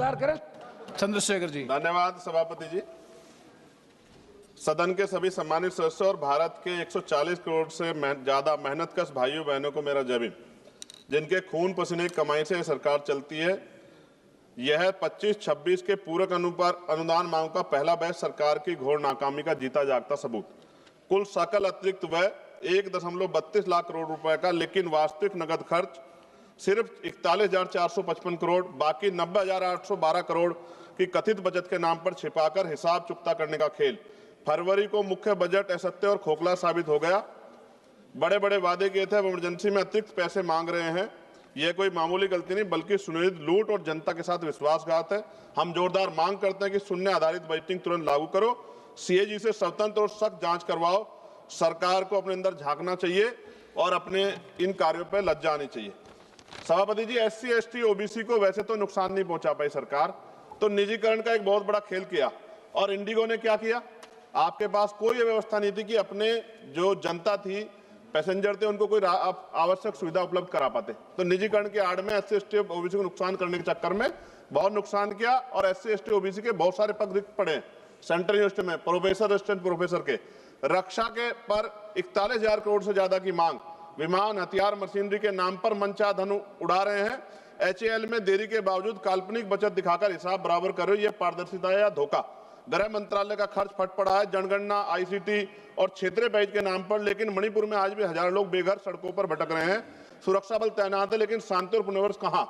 सुधार करें। चंद्रशेखर जी। धन्यवाद सभापति जी। सदन के सभी सम्मानित सदस्यों और भारत के 140 करोड़ से ज्यादा मेहनतकश भाइयों बहनों को मेरा जय भीम। जिनके खून पसीने की कमाई से सरकार चलती है, यह 25-26 के पूरक अनुदान मांग का पहला बैच सरकार की घोर नाकामी का जीता जागता सबूत। कुल सकल अतिरिक्त व्यय 1.32 लाख करोड़ रुपए का, लेकिन वास्तविक नगद खर्च सिर्फ 41,455 करोड़, बाकी 90,812 करोड़ की कथित बचत के नाम पर छिपाकर हिसाब चुकता करने का खेल। फरवरी को मुख्य बजट असत्य और खोखला साबित हो गया। बड़े बड़े वादे किए थे, अब इमरजेंसी में अतिरिक्त पैसे मांग रहे हैं। यह कोई मामूली गलती नहीं बल्कि सुनियोजित लूट और जनता के साथ विश्वासघात है। हम जोरदार मांग करते हैं कि शून्य आधारित बजटिंग तुरंत लागू करो, सीएजी से स्वतंत्र और सख्त जांच करवाओ। सरकार को अपने अंदर झांकना चाहिए और अपने इन कार्यों पर लज्जा आनी चाहिए। सभापति जी, एससी एसटी ओबीसी को वैसे तो नुकसान नहीं पहुंचा पाई सरकार, तो निजीकरण का एक बहुत बड़ा खेल किया। और इंडिगो ने क्या किया? आपके पास कोई व्यवस्था नहीं थी कि अपने जो जनता थी, पैसेंजर थे, उनको कोई आवश्यक सुविधा उपलब्ध करा पाते। तो निजीकरण के आड़ में एससी एसटी ओबीसी को नुकसान करने के चक्कर में बहुत नुकसान किया और एससी एसटी ओबीसी के बहुत सारे पद रिक्त पड़े सेंट्रल यूनिवर्सिटी में, प्रोफेसर, असिस्टेंट प्रोफेसर के। रक्षा के पर 41,000 करोड़ से ज्यादा की मांग। विमान, हथियार, मशीनरी के नाम पर मनचाहा धन उड़ा रहे हैं। एचएएल में देरी के बावजूद काल्पनिक बचत दिखाकर हिसाब बराबर कर रहे हो, यह पारदर्शिता या धोखा। गृह मंत्रालय का खर्च फट पड़ा है जनगणना, आईसीटी और क्षेत्रीय पैकेज के नाम पर, लेकिन मणिपुर में आज भी हजारों लोग बेघर सड़कों पर भटक रहे हैं। सुरक्षा बल तैनात है, लेकिन शांति और पुनर्वास कहां?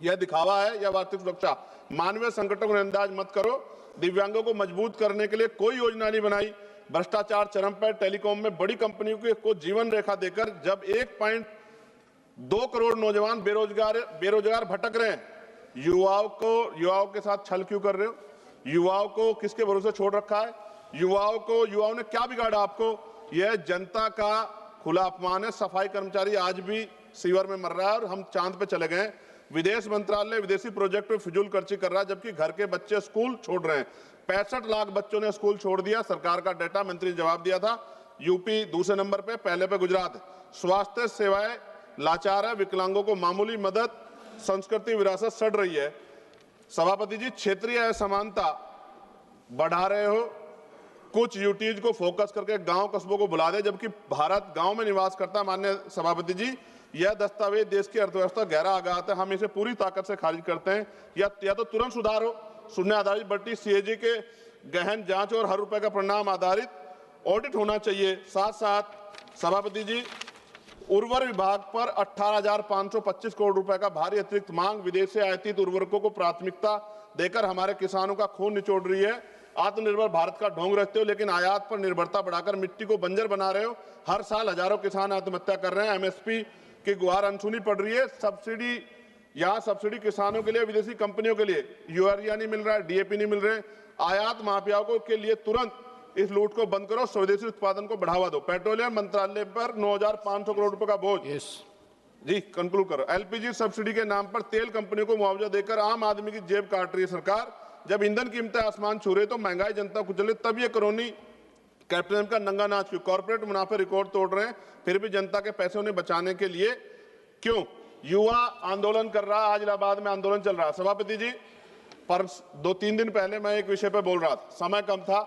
यह दिखावा है या वास्तविक सुरक्षा? मानवीय संकटों को नजरअंदाज मत करो। दिव्यांगों को मजबूत करने के लिए कोई योजना नहीं बनाई। भ्रष्टाचार चरम पर। टेलीकॉम में बड़ी कंपनियों को जीवन रेखा देकर जब 1.2 करोड़ नौजवान बेरोजगार भटक रहे हैं, युवाओं के साथ छल क्यों कर रहे हो? युवाओं को किसके भरोसे छोड़ रखा है? युवाओं ने क्या बिगाड़ा आपको? यह जनता का खुला अपमान है। सफाई कर्मचारी आज भी सीवर में मर रहा है और हम चांद पे चले गए। विदेश मंत्रालय विदेशी प्रोजेक्ट में फिजूल खर्ची कर रहा है, जबकि घर के बच्चे स्कूल छोड़ रहे हैं। 65 लाख बच्चों ने स्कूल छोड़ दिया। सरकार का डेटा मंत्री ने जवाब दिया था। यूपी दूसरे नंबर पे, पहले पे गुजरात है। स्वास्थ्य सेवाएं लाचार है। विकलांगों को मामूली मदद, संस्कृति विरासत सड़ रही है। सभापति जी, क्षेत्रीय असमानता बढ़ा रहे हो। कुछ यूटीज को फोकस करके गांव कस्बों को बुला दे, जबकि भारत गांव में निवास करता है। माननीय सभापति जी, यह दस्तावेज देश की अर्थव्यवस्था गहरा आघात है। हम इसे पूरी ताकत से खारिज करते हैं। या तो तुरंत सुधार हो, शून्य आधारित बजट, सीएजी के गहन जांच और हर रुपए का परिणाम आधारित ऑडिट होना चाहिए। साथ साथ सभापति जी, उर्वरक विभाग पर 18,525 करोड़ रुपए का भारी अतिरिक्त मांग। विदेश से आयातित उर्वरकों को प्राथमिकता देकर हमारे किसानों का खून निचोड़ रही है। आत्मनिर्भर भारत का ढोंग रखते हो, लेकिन आयात पर निर्भरता बढ़ाकर मिट्टी को बंजर बना रहे हो। हर साल हजारों किसान आत्महत्या कर रहे हैं। एमएसपी की गुहार अनसुनी पड़ रही है। सब्सिडी किसानों के लिए, विदेशी कंपनियों के लिए यूरिया नहीं मिल रहा है, डीएपी नहीं मिल रहे। आयात माफियाओं के लिए तुरंत इस लूट को बंद करो, स्वदेशी उत्पादन को बढ़ावा दो। पेट्रोलियम मंत्रालय पर 9,500 करोड़ रुपए का बोझ। जी कंक्लूड करो। एलपीजी सब्सिडी के नाम पर तेल कंपनियों को मुआवजा देकर आम आदमी की जेब काट रही है सरकार। जब ईंधन कीमतें आसमान छू रही तो महंगाई जनता को चले, तब ये करोनी कैपिटलिज्म का नंगा नाच क्यों? कॉर्पोरेट मुनाफे रिकॉर्ड तोड़ रहे हैं, फिर भी जनता के पैसे उन्हें बचाने के लिए क्यों? युवा आंदोलन कर रहा है, आज इलाहाबाद में आंदोलन चल रहा है। सभापति जी, पर 2-3 दिन पहले मैं एक विषय पर बोल रहा था, समय कम था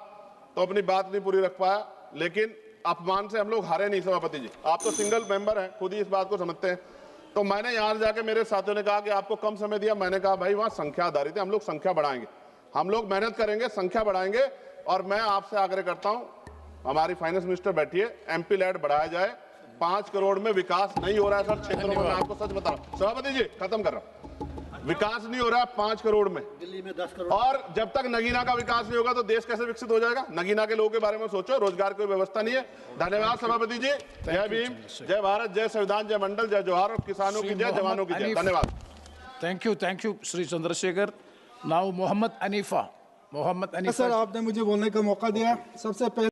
तो अपनी बात नहीं पूरी रख पाया, लेकिन अपमान से हम लोग हारे नहीं। सभापति जी, आप तो सिंगल मेंबर हैं, खुद ही इस बात को समझते हैं। तो मैंने यहां जाके मेरे साथियों ने कहा कि आपको कम समय दिया। मैंने कहा भाई वहां संख्या आधारित है, हम लोग संख्या बढ़ाएंगे, हम लोग मेहनत करेंगे, संख्या बढ़ाएंगे। और मैं आपसे आग्रह करता हूं, हमारी फाइनेंस मिनिस्टर बैठी है, एमपी लैड बढ़ाया जाए। 5 करोड़ में विकास नहीं हो रहा है सर क्षेत्रों में, मैं आपको सच बता रहा हूं। सभापति जी खत्म कर रहा हूं, विकास नहीं हो रहा है 5 करोड़ में। दिल्ली में 10 करोड़। और जब तक नगीना का विकास नहीं होगा तो देश कैसे विकसित हो जाएगा? नगीना के लोगों के बारे में सोचो, रोजगार की व्यवस्था नहीं है। धन्यवाद सभापति जी। जय भीम, जय भारत, जय संविधान, जय मंडल, जय जोहार। और किसानों की जय, जवानों की जय। धन्यवाद। Thank you Shri Chandrashekhar. Now Mohammad Anifa. Sir, आपने मुझे बोलने का मौका दिया। सबसे पहले